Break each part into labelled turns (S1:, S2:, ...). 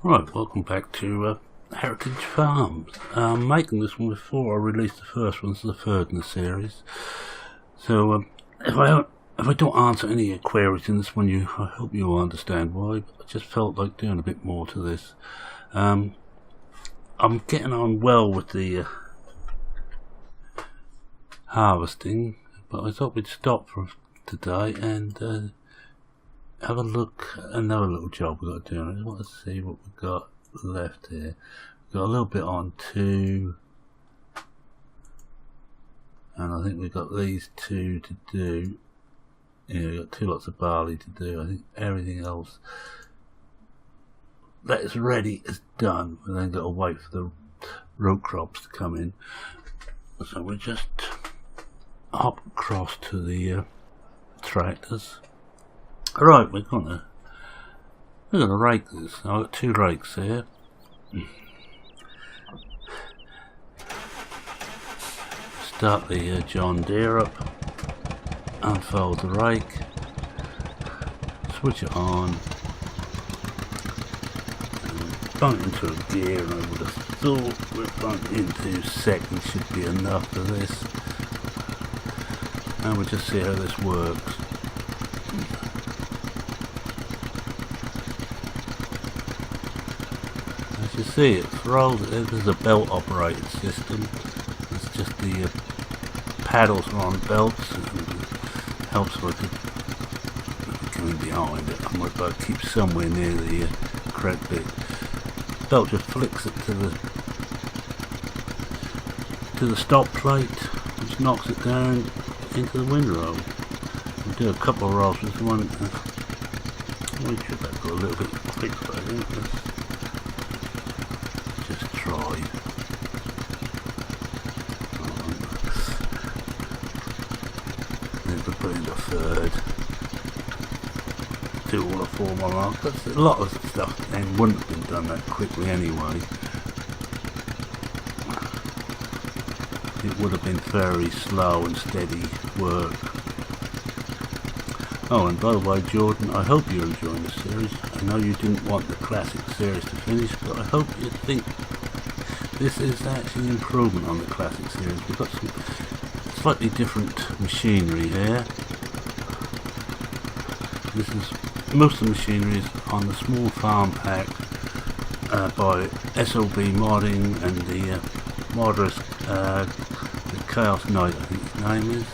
S1: Right, welcome back to Heritage Farms. I'm making this one before I release the first one. This is the third in the series. So if I don't answer any of your queries in this one, I hope you'll understand why. I just felt like doing a bit more to this. I'm getting on well with the harvesting, but I thought we'd stop for today and have a look at another little job we've got to do. I just want to see what we've got left here. We've got a little bit on 2, and I think we've got these 2 to do. Yeah, we've got 2 lots of barley to do. I think everything else that is ready is done. We then got to wait for the root crops to come in. So we just hop across to the tractors. Right, we're gonna rake this. I've got 2 rakes here. Start the John Deere up, unfold the rake, switch it on, and bump into a gear, and I would have thought we're bumped into second should be enough for this. And we'll just see how this works. You see it throws. This is a belt operated system. It's just the paddles are on belts and helps with it coming behind it. I might better keep somewhere near the correct bit. Belt just flicks it to the stop plate, which knocks it down into the windrow. We'll do a couple of rolls with one. We should have got a little bit fixed, I think. Try. Then we put in the third. Do all the 4 more marks. That's a lot of stuff then wouldn't have been done that quickly anyway. It would have been very slow and steady work. Oh, and by the way, Jordan, I hope you're enjoying the series. I know you didn't want the classic series to finish, but I hope you think this is actually an improvement on the classic series. We've got some slightly different machinery here. Most of the machinery is on the small farm pack by SOB Modding and the modders, the Chaos Knight, I think his name is,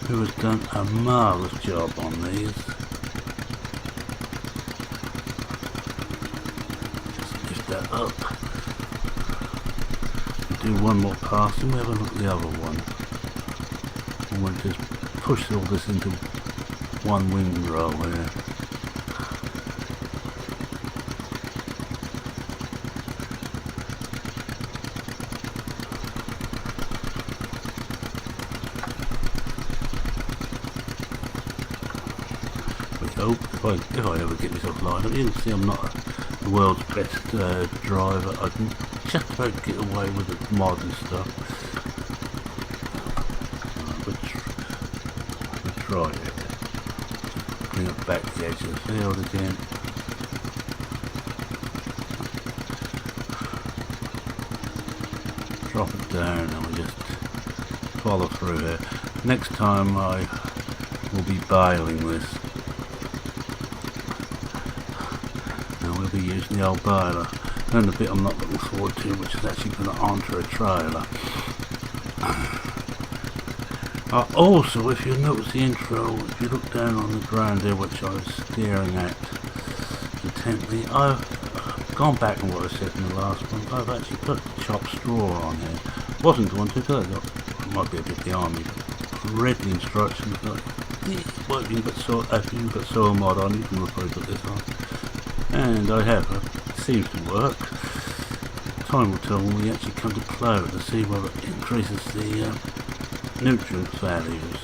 S1: who has done a marvellous job on these. Up. Do one more pass and we have a look at the other one. And we'll just push all this into one windrow here. We hope, if I ever get myself lined up, you can see I'm not the world's best driver. I can just about get away with the modern stuff. We'll try it. Bring it back to the edge of the field again. Drop it down and we'll just follow through here. Next time I will be baling this. We'll be using the old baler. And the bit I'm not looking forward to, which is actually going to onto a trailer. Also, if you notice the intro, if you look down on the ground there, which I was staring at intently, I've gone back on what I said in the last one. I've actually put chopped straw on here. Wasn't going to, because I might be a bit behind me, but read the instructions. Well, if you've got soil mod on, you can probably put this on. And I have. It seems to work. Time will tell when we actually come to plough to see whether it increases the nutrient values.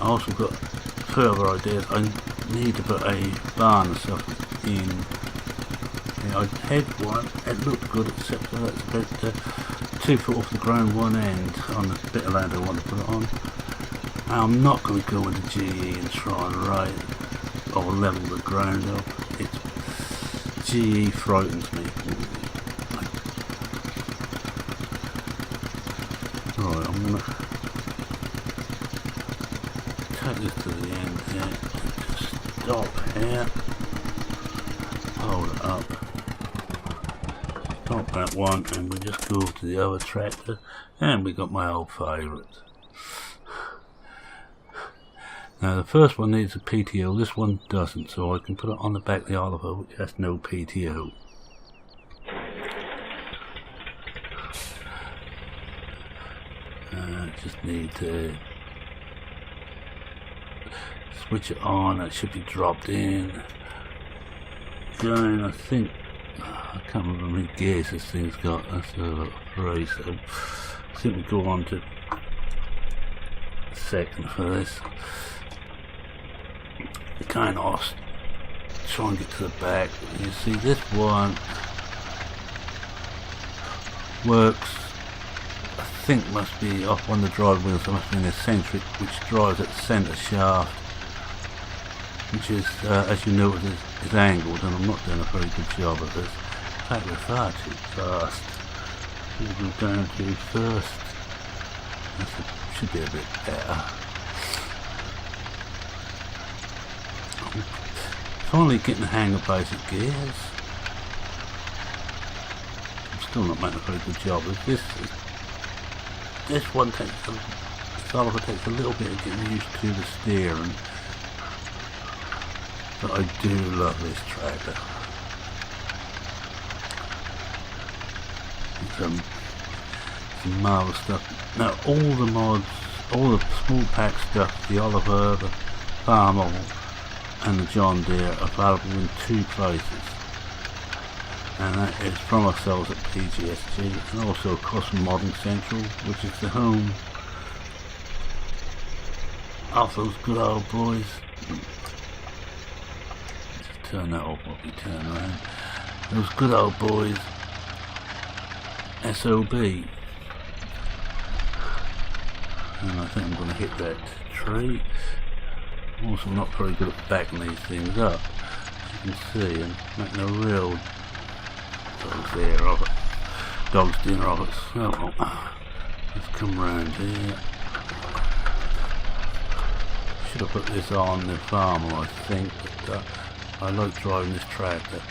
S1: I also got further ideas. I need to put a barn or something in. I had one. It looked good, except for that's about 2 foot off the ground one end on the bit of land I want to put it on. I'm not going to go into GE and try and rate or level the ground up. GE frightens me. Right, I'm going to take this to the end here. Just stop here. Hold it up. Stop that one, and we just go to the other tractor, and we got my old favourite. Now the first one needs a PTO, this one doesn't, so I can put it on the back of the Oliver, which has no PTO. Just need to switch it on. That should be dropped in. Going, I think, I can't remember how many gears this thing's got. That's a 3, so I think we go on to second for this. Kind of try and get to the back. You see, this one works. I think must be off one of the drive wheels. There must be an eccentric which drives at the centre shaft, which is, as you notice, is angled, and I'm not doing a very good job of this. In fact, we're far too fast. We'll go down to first. That should be a bit better. Finally getting the hang of basic gears. I'm still not making a very good job of this. This one takes a little bit of getting used to the steering, but I do love this tractor. Some marvellous stuff. Now all the mods, all the small pack stuff, the Oliver, the Farmer and the John Deere are available in 2 places, and that is from ourselves at PGSG, and also of course from Modern Central, which is the home of those good old boys. Just turn that off while we turn around. Those good old boys, SOB. And I think I'm going to hit that tree. I'm also not very good at backing these things up, as you can see, and making a real dog's dinner of it. So let's come round here. Should have put this on the Farmer, I think, but I like driving this tractor.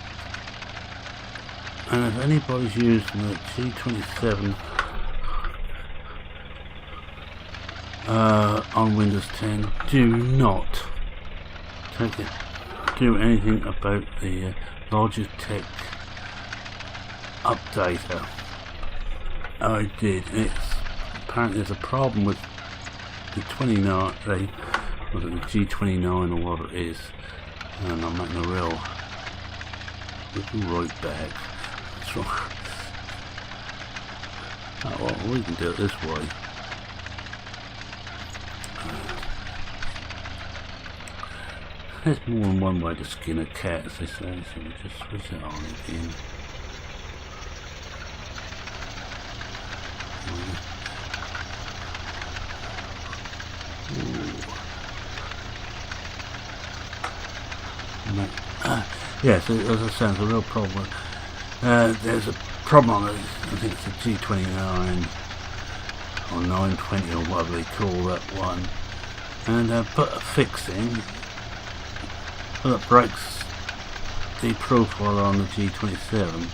S1: And if anybody's using the G27 on Windows 10, do not do anything about the Logitech updater. I did. Apparently there's a problem with the 29, was it the G29 or what it is, and I'm making a real right back. That's right. Oh, well, we can do it this way. There's more than one way to skin a cat, as they say, so we just switch it on again. Yeah, so as I said, there's a real problem. There's a problem on it, I think it's a G29 or 920 or whatever they call that one, and put a fix in that breaks the profile on the G27.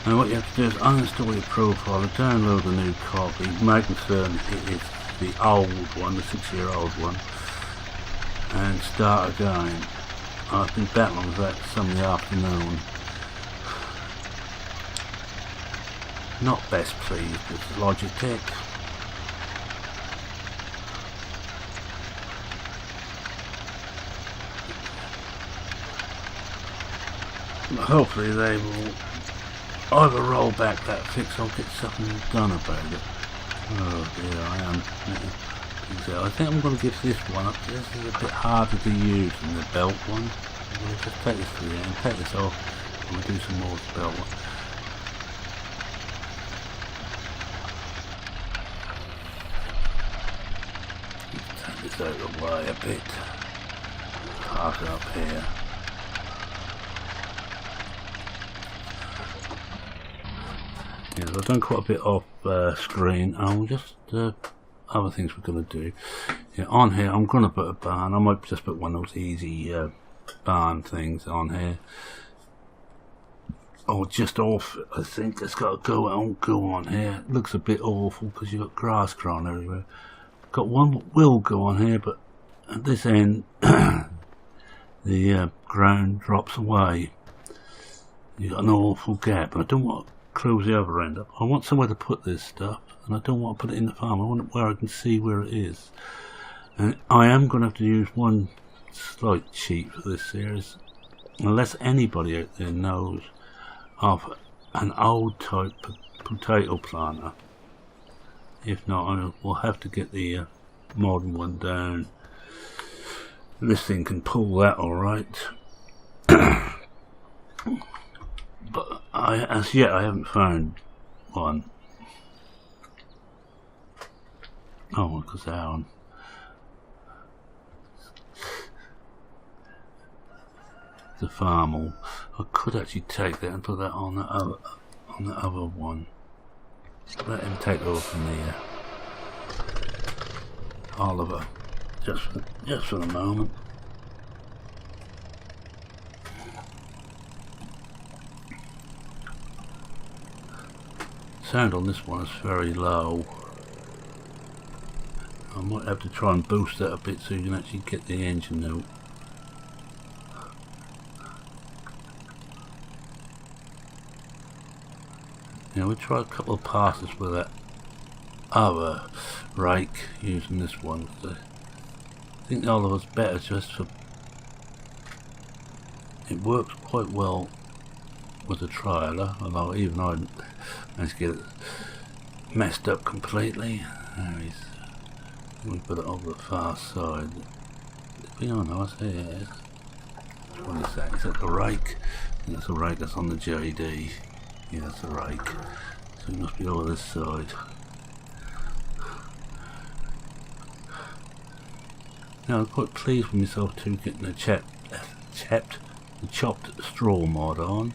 S1: And what you have to do is uninstall your profile and download a new copy, making certain it is the old one, the 6-year-old one, and start again. I've been battling with that some of the afternoon. Not best pleased with Logitech. But hopefully they will either roll back that fix or get something done about it. Oh dear, I am. I think I'm going to give this one up. This is a bit harder to use than the belt one. I'm going to just take this to the end, take this off, and we'll do some more with the belt one. this out of the way a bit. Park it up here. Yeah, I've done quite a bit off screen. Just other things we're going to do. Yeah, on here I'm going to put a barn. I might just put one of those easy barn things on here. Oh, just off. I think it's got to go on here. It looks a bit awful because you've got grass growing everywhere. Got one that will go on here, but at this end the ground drops away. You've got an awful gap. I don't want to close the other end up. I want somewhere to put this stuff, and I don't want to put it in the farm. I want it where I can see where it is. And I am going to have to use one slight cheat for this series, unless anybody out there knows of an old type potato planter. If not, I will have to get the modern one down. This thing can pull that alright. But as yet I haven't found one. Oh, because they're on. The farm. I could actually take that and put that on the other one. Let him take over from the Oliver, just for the moment. Sound on this one is very low. I might have to try and boost that a bit so you can actually get the engine note. Now we'll try a couple of passes with that other rake using this one. I think the Oliver's better just for... It works quite well with the trailer, although even I managed to get it messed up completely. We put it over the far side. We don't know what's here. What is that? Is that the rake? I think that's the rake that's on the JD. Yeah, that's the rake. So it must be over this side. Now I'm quite pleased with myself too, getting the chopped straw mod on.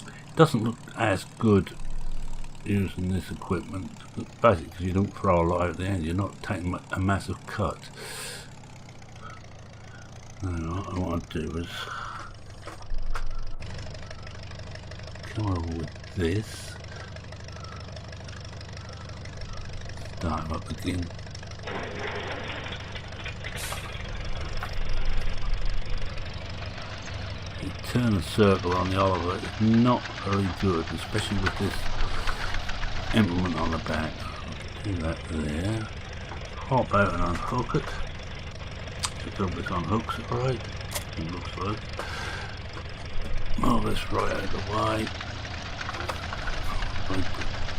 S1: It doesn't look as good using this equipment, but basically because you don't throw a lot out at the end, you're not taking a massive cut. Now, what I want to do is come over with this, start up again. You turn a circle on the Oliver, it's not very good, especially with this implement on the back. Do that there. Hop out and unhook it. Just hope this unhooks it right. It looks like. Move this right out of the way.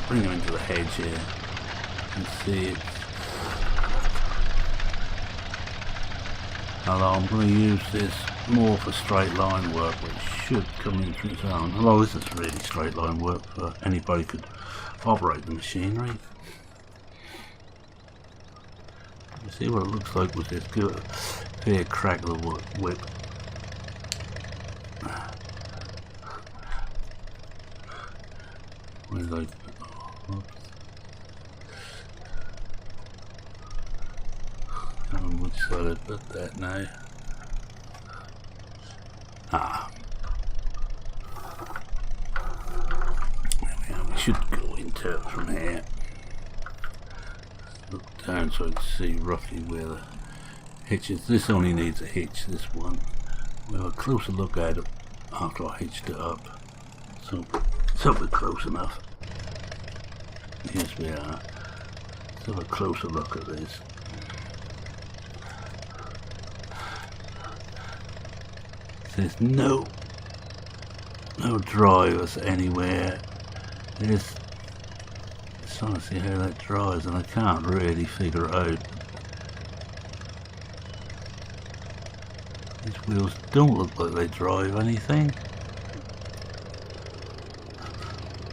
S1: Bring him into the hedge here. You can see it. Although I'm going to use this more for straight line work, which should come into its own. Although this is really straight line work for anybody who could operate the machinery. You see what it looks like with this good fair crack of the whip. Where's like, I don't know which side I put that now. There we are. We should go into it from here. Look down so I can see roughly where the hitch is. This only needs a hitch, this one. We'll have a closer look at it after I hitched it up. So we're close enough. Yes, we are. Let's have a closer look at this. There's no drivers anywhere. There's trying to see how that drives, and I can't really figure it out. These wheels don't look like they drive anything.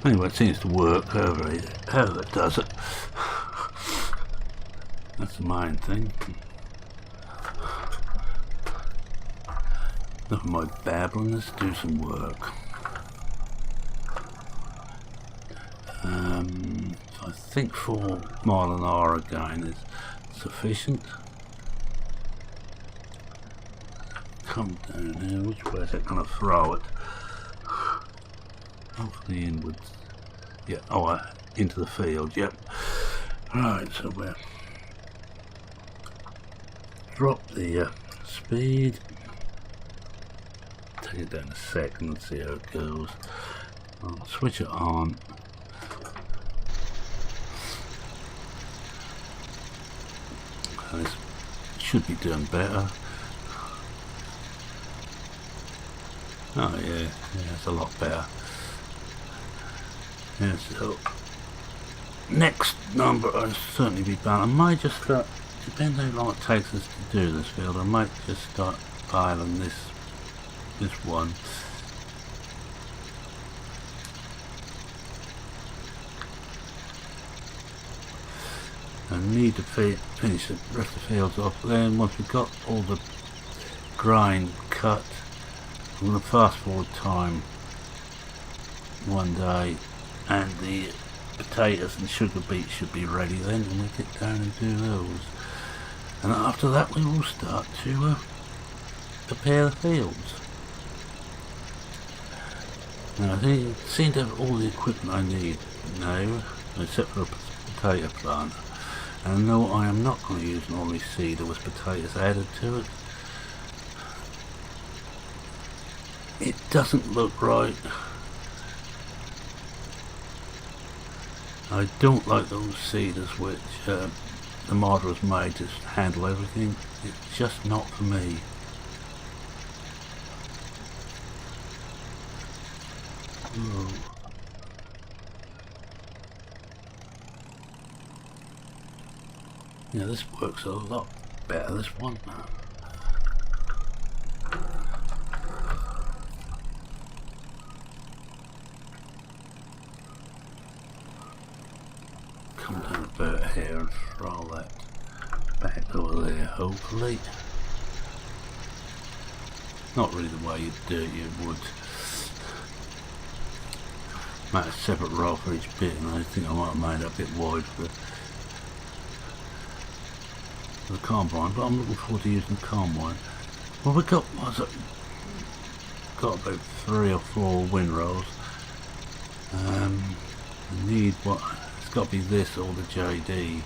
S1: Anyway, it seems to work, however it does it. That's the main thing. Enough of my babbling, let's do some work. I think 4 mile an hour again is sufficient. Come down here, which way is it going to throw it? Hopefully inwards. Yeah, oh, into the field, yep. Right, so we'll drop the speed. Take it down a second and see how it goes. I'll switch it on. This should be doing better. Oh yeah, it's a lot better. Yeah, so next number I'll certainly be done. I might just start, depends how long it takes us to do this field, I might just start piling this one. I need to finish the rest of the fields off. Then once we've got all the grind cut, I'm going to fast forward time one day, and the potatoes and sugar beets should be ready then, and we get down and do those. And after that we will start to prepare the fields. Now I seem to have all the equipment I need now, except for a potato planter. And no, I am not going to use an ordinary seeder with potatoes added to it. It doesn't look right. I don't like those seeders which the modder has made to handle everything. It's just not for me. Ooh. Yeah, this works a lot better, this one. Come down about here and throw that back over there, hopefully. Not really the way you'd do it, you would make a separate roll for each bit, and I think I might have made it a bit wide for the combine, but I'm looking forward to using the combine. Well, we've got, got about 3 or 4 windrows. I need what, it's got to be this or the JD. I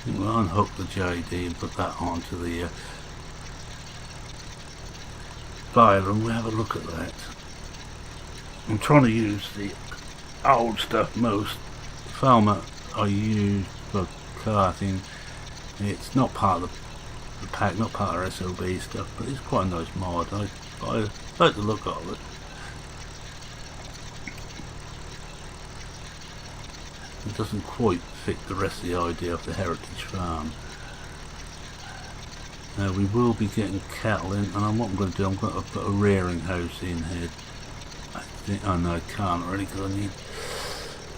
S1: think we'll unhook the JD and put that onto the baler, and we'll have a look at that. I'm trying to use the old stuff most. The foam I use for carting, it's not part of the pack, not part of our SOB stuff, but it's quite a nice mod. I like the look of it. It doesn't quite fit the rest of the idea of the heritage farm. Now we will be getting cattle in, and what I'm going to do, I'm going to put a rearing house in here. I think, oh no, I can't really, because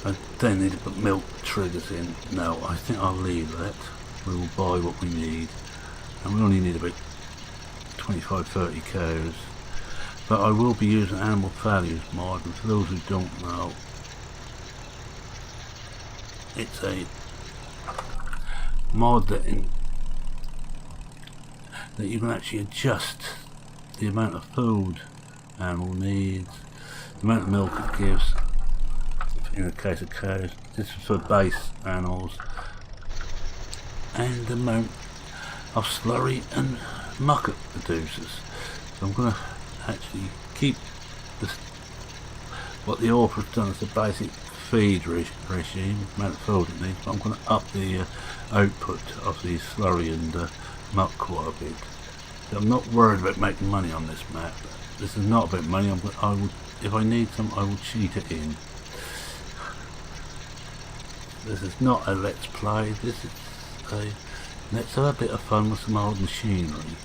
S1: I then need to put milk triggers in. No, I think I'll leave that. We will buy what we need, and we only need about 25-30 cows. But I will be using animal values mod, and for those who don't know, it's a mod that you can actually adjust the amount of food animal needs, the amount of milk it gives. In the case of cows, this is for base animals, and the amount of slurry and muck it produces. So I'm going to actually keep this, what the author has done as a basic feed regime, amount of food it needs, but I'm going to up the output of the slurry and muck quite a bit. So I'm not worried about making money on this map. This is not about money. I would, if I need some, I will cheat it in. This is not a let's play, this is a let's have a bit of fun with some old machinery.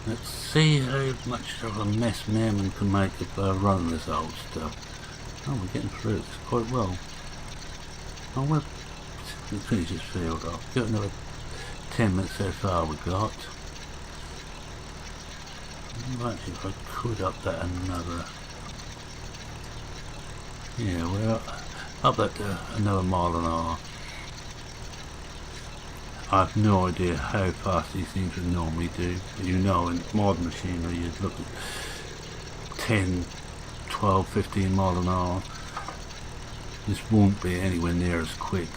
S1: Let's see how much of a mess Merman can make of running this old stuff. Oh, we're getting through this quite well. I will finish this field off. Got another 10 minutes so far we got. Actually, if I could up that another... Yeah, we're up that another mile an hour. I have no idea how fast these things would normally do. You know, in modern machinery you'd look at 10, 12, 15 mile an hour. This won't be anywhere near as quick.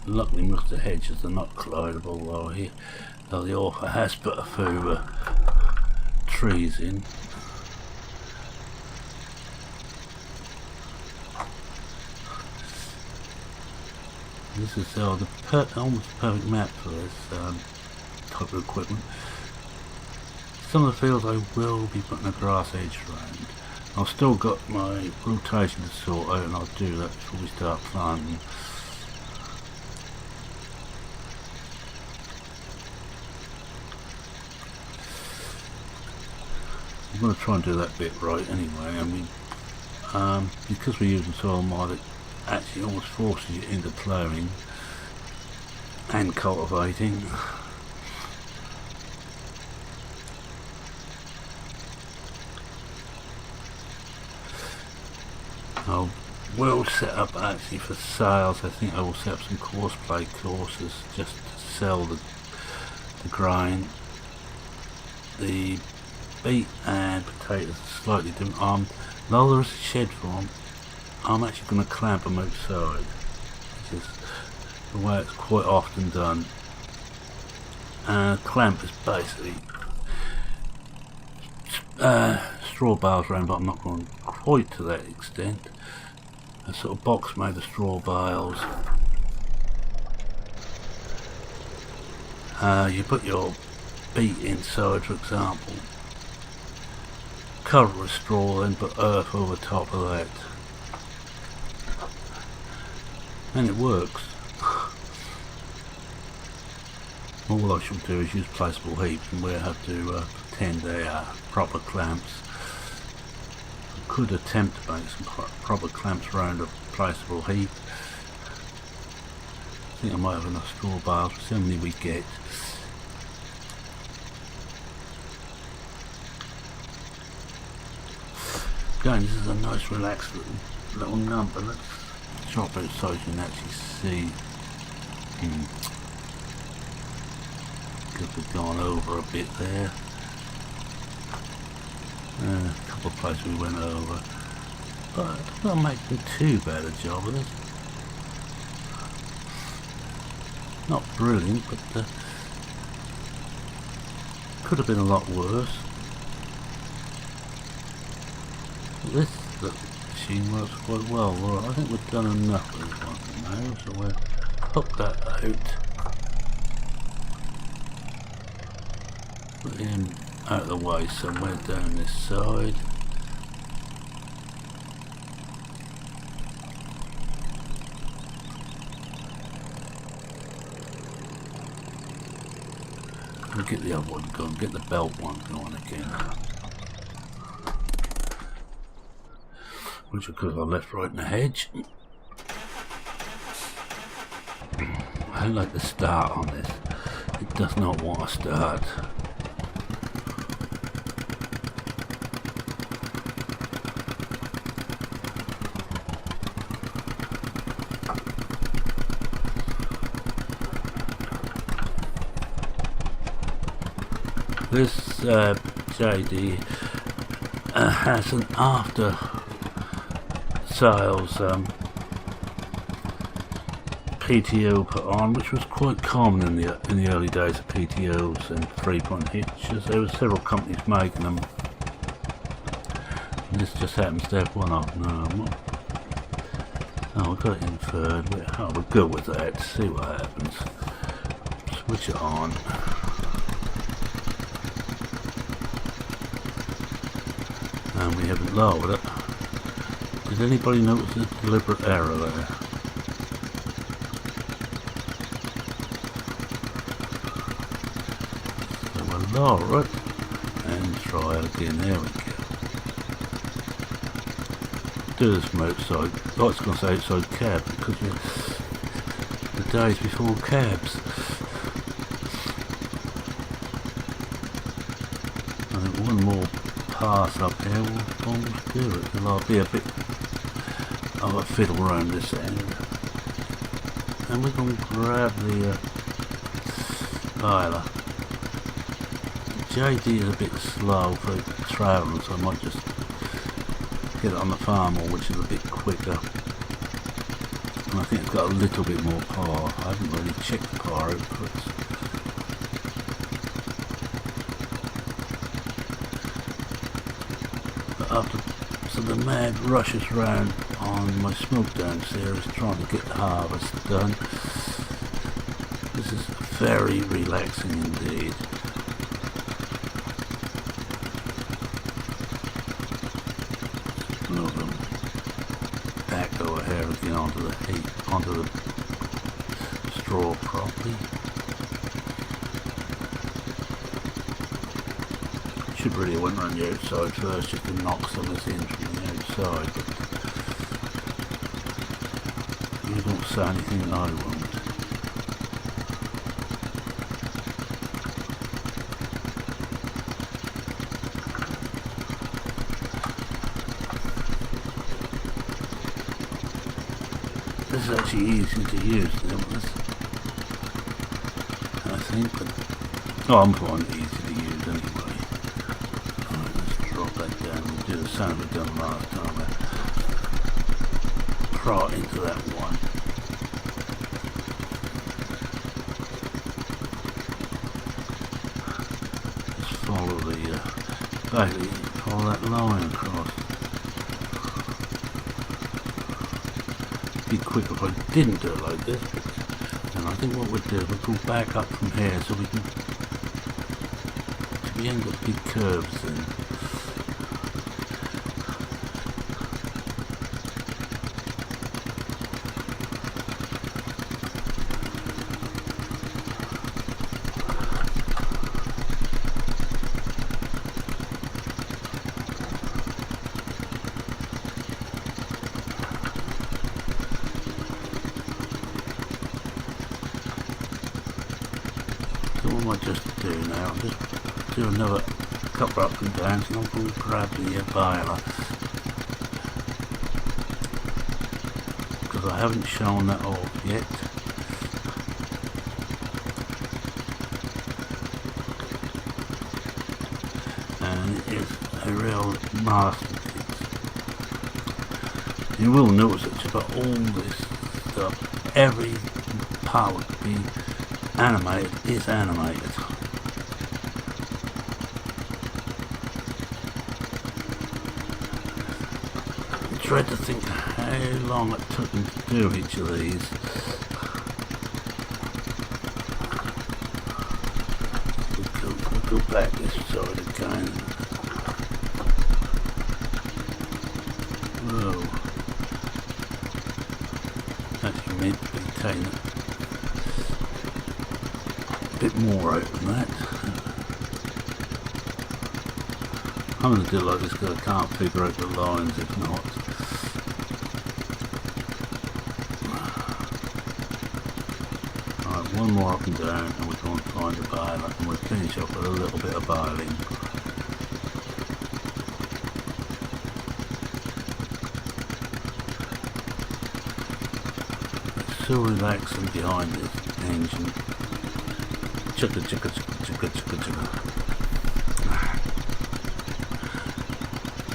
S1: Luckily most of the hedges are not collidable though the author has put a few trees in. This is the almost perfect map for this type of equipment. Some of the fields I will be putting a grass edge around. I've still got my rotation to sort out, and I'll do that before we start planting. I'm going to try and do that bit right anyway. I mean, because we're using soil mod, it actually almost forces you into ploughing and cultivating. I will set up actually for sales. I think I will set up some courseplay courses just to sell the grain. The beet and potatoes are slightly different. Though there is a shed for them, I'm actually going to clamp them outside, which is the way it's quite often done. Clamp is basically straw bales around, but I'm not going quite to that extent. A sort of box made of straw bales. You put your beet inside, for example, cover with straw, then put earth over top of that, and it works. All I should do is use placeable heaps, and we'll have to pretend they are proper clamps. I could attempt to make some proper clamps around a placeable heap. I think I might have enough straw bales, but see how many we get. Again, this is a nice relaxed little number. Let's chop it so you can actually see. Because we've gone over a bit there. A couple of places we went over. But I'm not making too bad a job of it. Not brilliant, but could have been a lot worse. This machine works quite well. Well, I think we've done enough of this one now, so we'll hook that out. Put him out of the way somewhere down this side. We'll get the other one going, get the belt one going again. Which of course I left right in the hedge. I like the start on this. It does not want to start. This JD has an after sales PTO put on, which was quite common in the early days of PTOs and 3-point hitches. There were several companies making them. And this just happens to have one of them. Oh, we got it in third. We'll go with that. See what happens. Switch it on. And we haven't lowered it. Did anybody notice a deliberate error there? So we'll lower it, and and try it again. There we go. Do this from outside. I was going to say outside cab because the days before cabs. I think one more pass up here will almost do it. And I'll be a bit of a fiddle around this end. And we're going to grab the dialer. JD is a bit slow for travelling, so I might just get it on the farm, which is a bit quicker. And I think it's got a little bit more power. I haven't really checked the power outputs. But after, so the mad rushes round on my smoke down series trying to get the harvest done. This is very relaxing indeed. Move them back over here again onto the heat, onto the straw properly. Should really have went around the outside first just to knock some of this in from the outside, but you don't say anything I won't. This is actually easy to use, I think, but I'm finding it easy to use anyway. Alright, let's drop that down and do the same we've done last time. Right into that one. Just follow the, basically follow that line across. Be quicker if I didn't do it like this, and I think what we'll do is we'll go back up from here so we can, we ain't got big curves then. So what I might just do now, I'll just do another couple up and downs and I'm going to grab the baler, because I haven't shown that off yet. And it is a real masterpiece. You will notice that you've got all this stuff, every part to be animated is animated. I tried to think how long it took me to do each of these. We'll go back this side again. Whoa. Actually meant to be taking a bit more out than that. I'm going to do it like this because I can't figure out the lines if not. Alright, one more up and down and we're going to find the baler and we'll finish up with a little bit of baling. It's so relaxing behind this engine. Chugga chugga chugga chugga chugga chugga.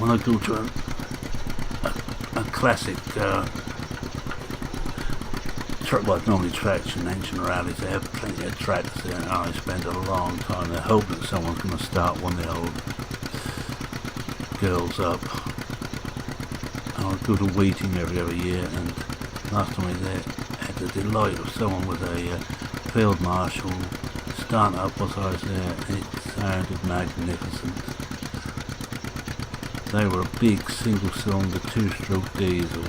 S1: When I go to a classic truck, like normally traction engine rallies, they have plenty of tracks there and I spend a long time there hoping that someone's going to start one of the old girls up. And I go to Wheating every other year, and last time I was there I had the delight of someone with a field marshal starting up whilst I was there, and it sounded magnificent. They were a big single-cylinder two-stroke diesel,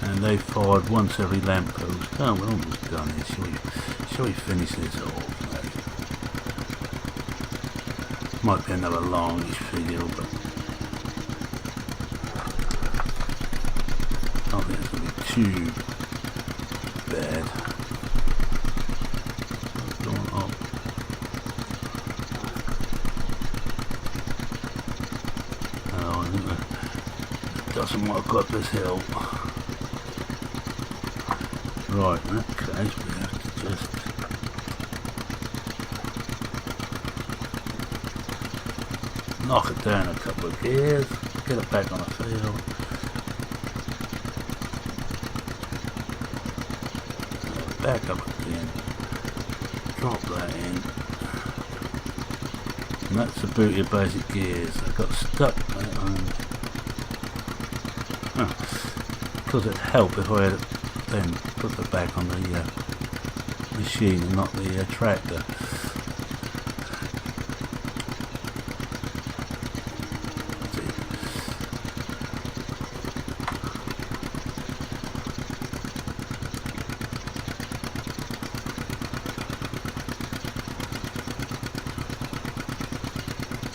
S1: and they fired once every lamppost. Oh, we're almost done here. Shall we finish this off now? might be another longish video, but I don't think it's going to be too bad. What's going on? Oh, I think it doesn't want to go up this hill. Right, in that case we have to just knock it down a couple of gears, get it back on the field. Back up again, drop that in, and that's the beauty of basic gears. I got stuck because it'd help if I had it then put it back on the machine and not the tractor.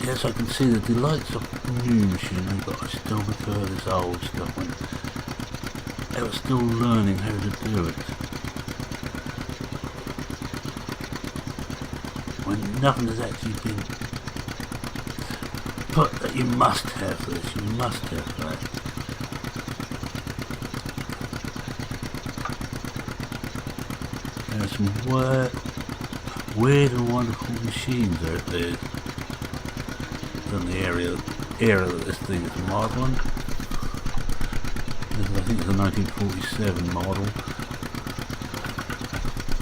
S1: Yes, I can see the delights of new machinery, but I still prefer this old stuff when they were still learning how to do it. When nothing has actually been put that you must have this, you must have that. There are some weird and wonderful machines out there. In the area that this thing is modelling. I think it's a 1947 model.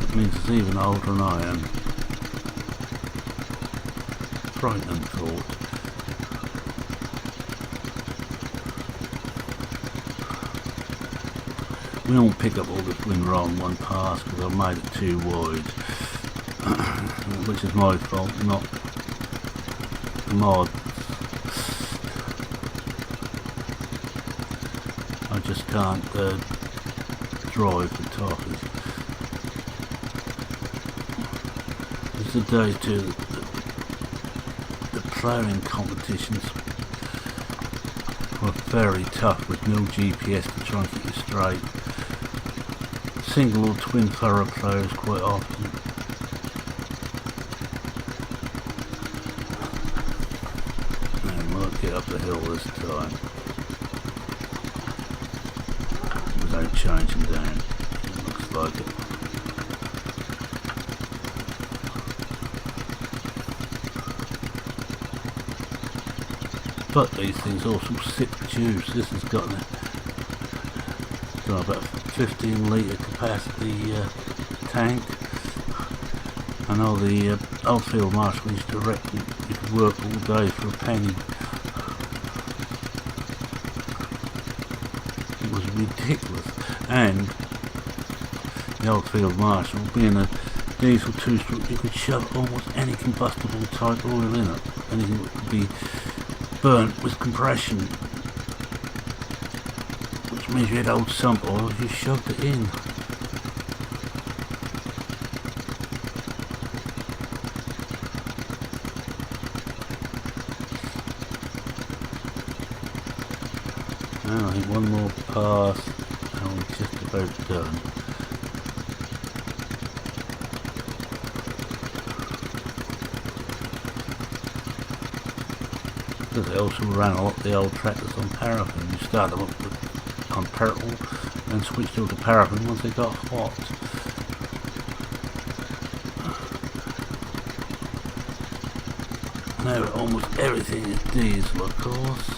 S1: It means it's even older than I am. Frightening thought. We won't pick up all this windrow in one pass because I've made it too wide. Which is my fault, not the mod. I just can't drive the toppers. It's the days too the ploughing competitions were very tough with no GPS to try and keep you straight. Single or twin furrow ploughs quite often. And we'll get up the hill this time. Without changing down. It looks like it. But these things also sip juice. This has got about 15 litre capacity tank. I know the old field marshal used to reckon you could work all day for a penny. It was ridiculous. And the old field marshal, being a diesel two-stroke, you could shove almost any combustible type oil in it. Anything that could be burnt with compression, which means you had old sump oil, you shoved it in. Now I think one more pass and we're just about done. Because they also ran a lot of the old tractors on paraffin. You start them up on petrol and switched over to paraffin once they got hot. Now almost everything is diesel, of course.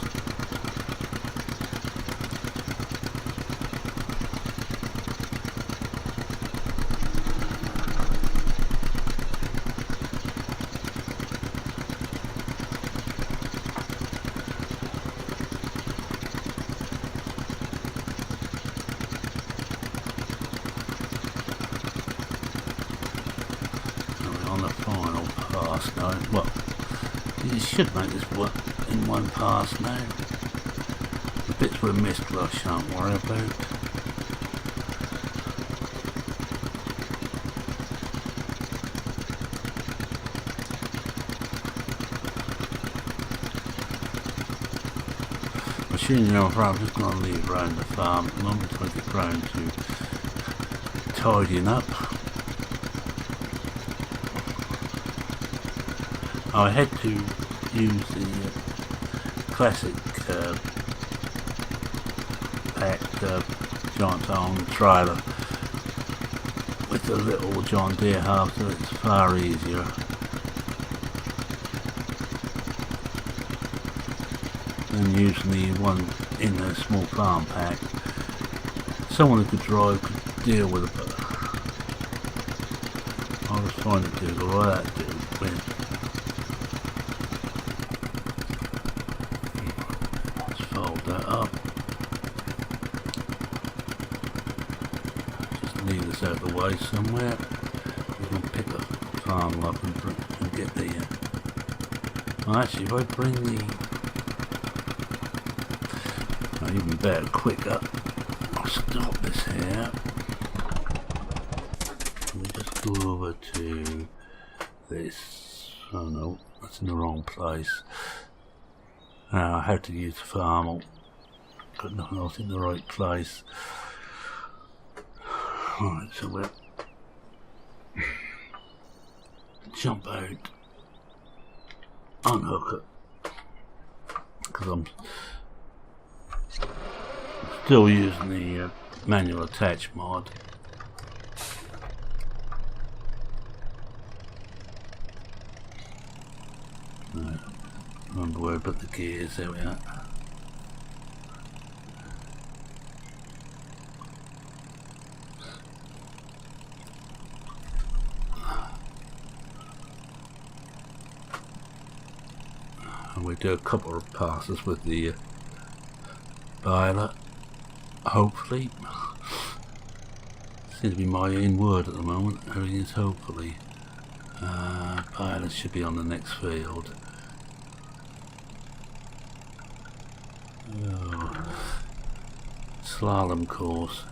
S1: On the final pass now. Well, you should make this work in one pass now. The bits we missed, I shan't worry about. machinery on front. I'm just going to leave around the farm at the moment until I get round to tidying up. I had to use the classic packed giant arm trailer with the little John Deere hub, so it's far easier. Than using the one in a small farm pack. Someone who could drive could deal with it, but I was trying to do all that do when let's fold that up. Just leave this out of the way somewhere. We can pick a farm up and get the actually if I bring the even better, quicker, I'll stop this here. We'll just go over to this. Oh no, that's in the wrong place. Now I had to use the farm. Got nothing else in the right place. Alright, so we'll jump out, unhook it, because I'm still using the manual attach mod. No, remember where I put the gears, there we are. And we do a couple of passes with the baler. Hopefully. Seems to be my in word at the moment. Everything is hopefully. Pilot should be on the next field. Oh. Slalom course.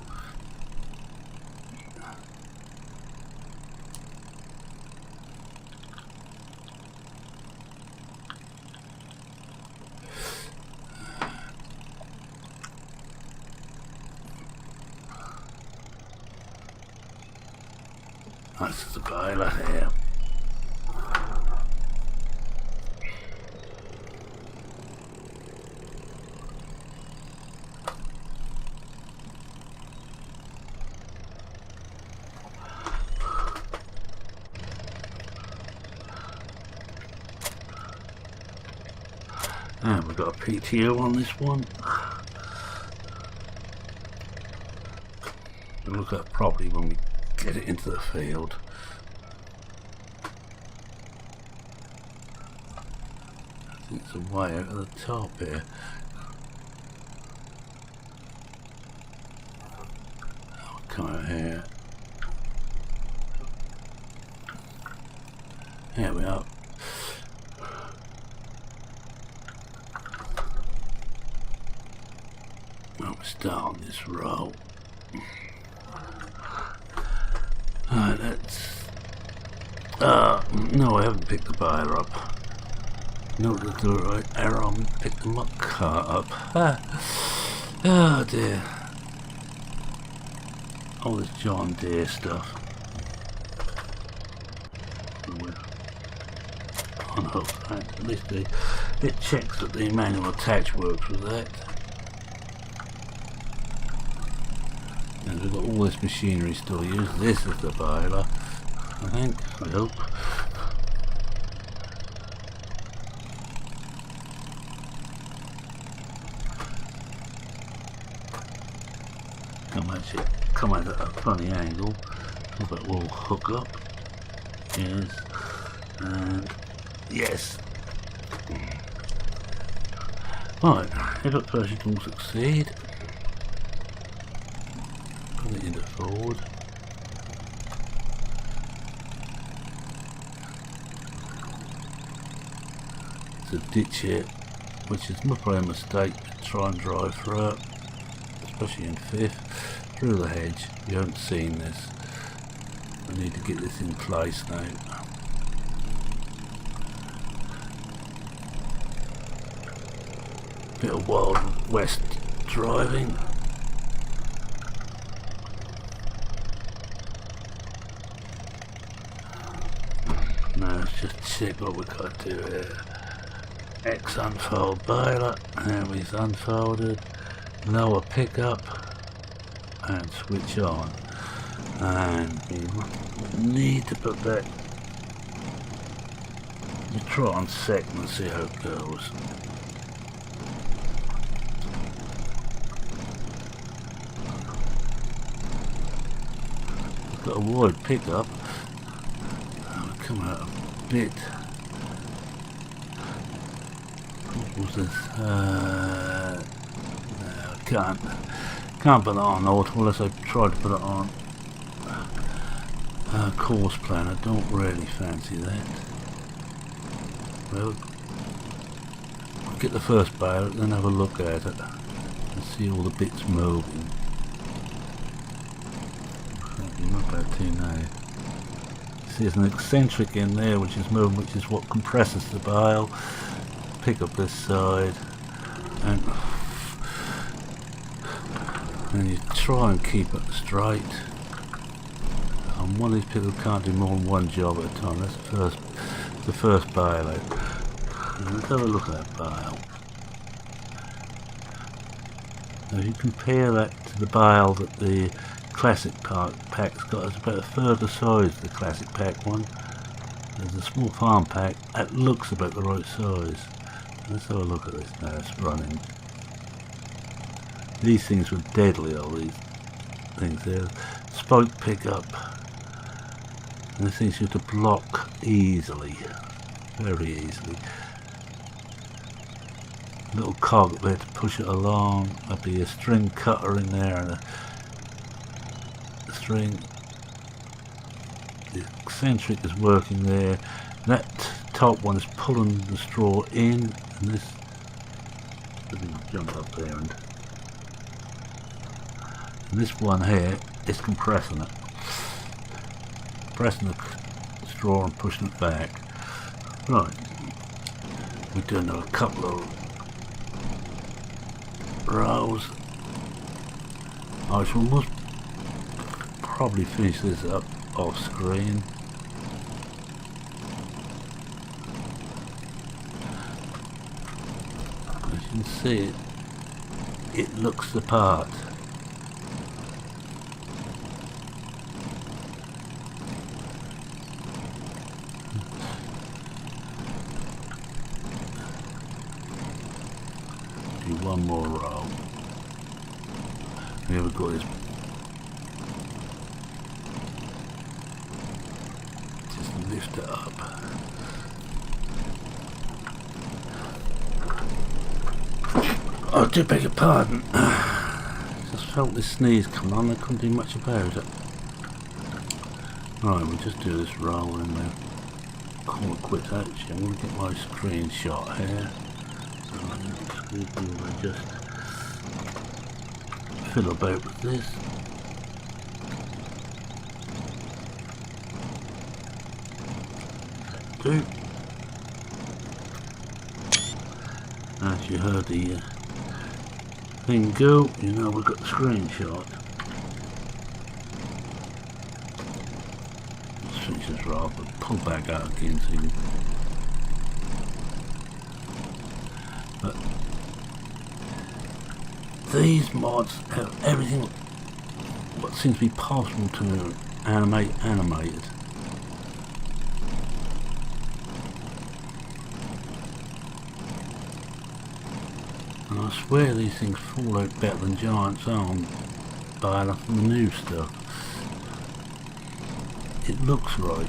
S1: That's the baler here. And we've got a PTO on this one. We'll look at it properly when we get it into the field. I think it's a way out of the top here. I'll come out here. Here we are. Well, we start on this row. Alright, let's... no, I haven't picked the baler up. No, to do it right. Arrow, pick the muck cart up. Oh dear. All this John Deere stuff. Unhook that. At least it checks that the manual attach works with that. And we've got all this machinery still used. This is the baler, I think, I hope. Come at a funny angle, so that will hook up. Yes, and yes. Right, if at first it will succeed. Put it into forward. It's a ditch here, which is probably a mistake to try and drive through it, especially in fifth, through the hedge. You haven't seen this. I need to get this in place now. Bit of Wild West driving. Now let's just check what we've got to do here. X unfold baler, and we've unfolded, lower pickup, and switch on. And we need to put that, you try on second and see how it goes. We've got a wide pickup, and we come out a bit. What was this? No, can't put it on auto unless I try to put it on course plan. I don't really fancy that. Well, get the first bail, then have a look at it and see all the bits moving. Not bad too now. See, there's an eccentric in there which is moving, which is what compresses the bail. Pick up this side, and you try and keep it straight. And one of these people can't do more than one job at a time. That's the first bail out. And let's have a look at that bail. Now if you compare that to the bail that the classic pack's got, it's about a third the size of the classic pack one. There's a small farm pack that looks about the right size. Let's have a look at this now, it's running. These things were deadly, all these things there. Spoke pickup. And this thing used to block easily, very easily. Little cog there to push it along. There'd be a string cutter in there and a string. The eccentric is working there. That top one is pulling the straw in, and this doesn't jump up there, and this one here is compressing it, pressing the straw and pushing it back. Right, we're doing a couple of rows. I shall most probably finish this up off screen. As you can see, it looks the part. Do one more row. Here we go. Just lift it up. I do beg your pardon. Just felt this sneeze come on, I couldn't do much about it. Right, we'll just do this roll and then call it quits actually. I'm going to get my screenshot here. Excuse me, I just fiddle about with this. Do. As you heard the thing go, you know we've got the screenshot. Let's finish this roll, but pull back out again so you can. But these mods have everything what seems to be possible to animated. And I swear these things fall out better than Giant's Arm baler from the new stuff. It looks right.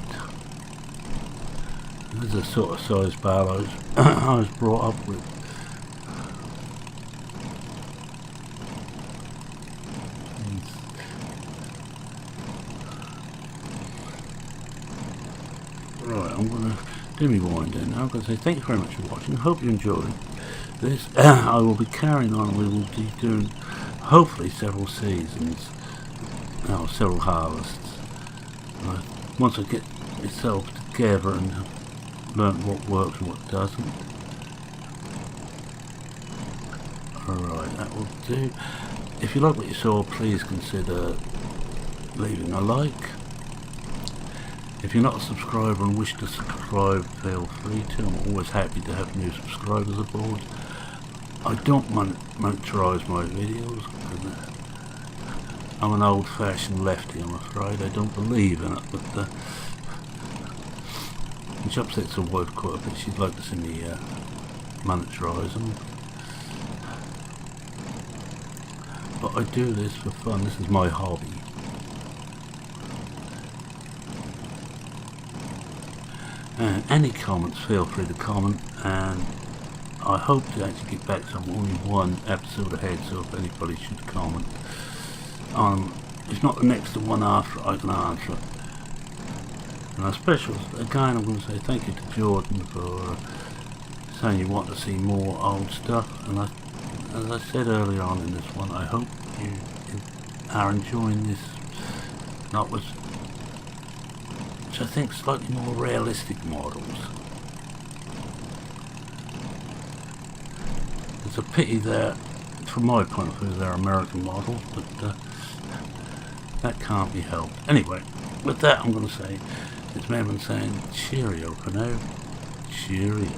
S1: This is the sort of size baler I was brought up with. Right, I'm going to do me winding now. I'm going to say thank you very much for watching. Hope you enjoyed this. I will be carrying on. We will be doing hopefully several seasons, several harvests. Once I get myself together and learn what works and what doesn't. Alright, that will do. If you like what you saw, please consider leaving a like. If you're not a subscriber and wish to subscribe, feel free to. I'm always happy to have new subscribers aboard. I don't monetize my videos because I'm an old-fashioned lefty, I'm afraid. I don't believe in it, but which upsets the wife quite a bit. She'd like to see me monetize them. But I do this for fun. This is my hobby. And any comments, feel free to comment, and I hope to actually get back to only one episode ahead, so if anybody should comment if not the next one after, I can answer it. And a special, again, I'm going to say thank you to Jordan for saying you want to see more old stuff, and as I said earlier on in this one, I hope you are enjoying this, which I think slightly more realistic models. It's a pity that, from my point of view, they're American models, but that can't be helped. Anyway, with that I'm going to say, it's Mervyn saying cheerio for now. Cheerio.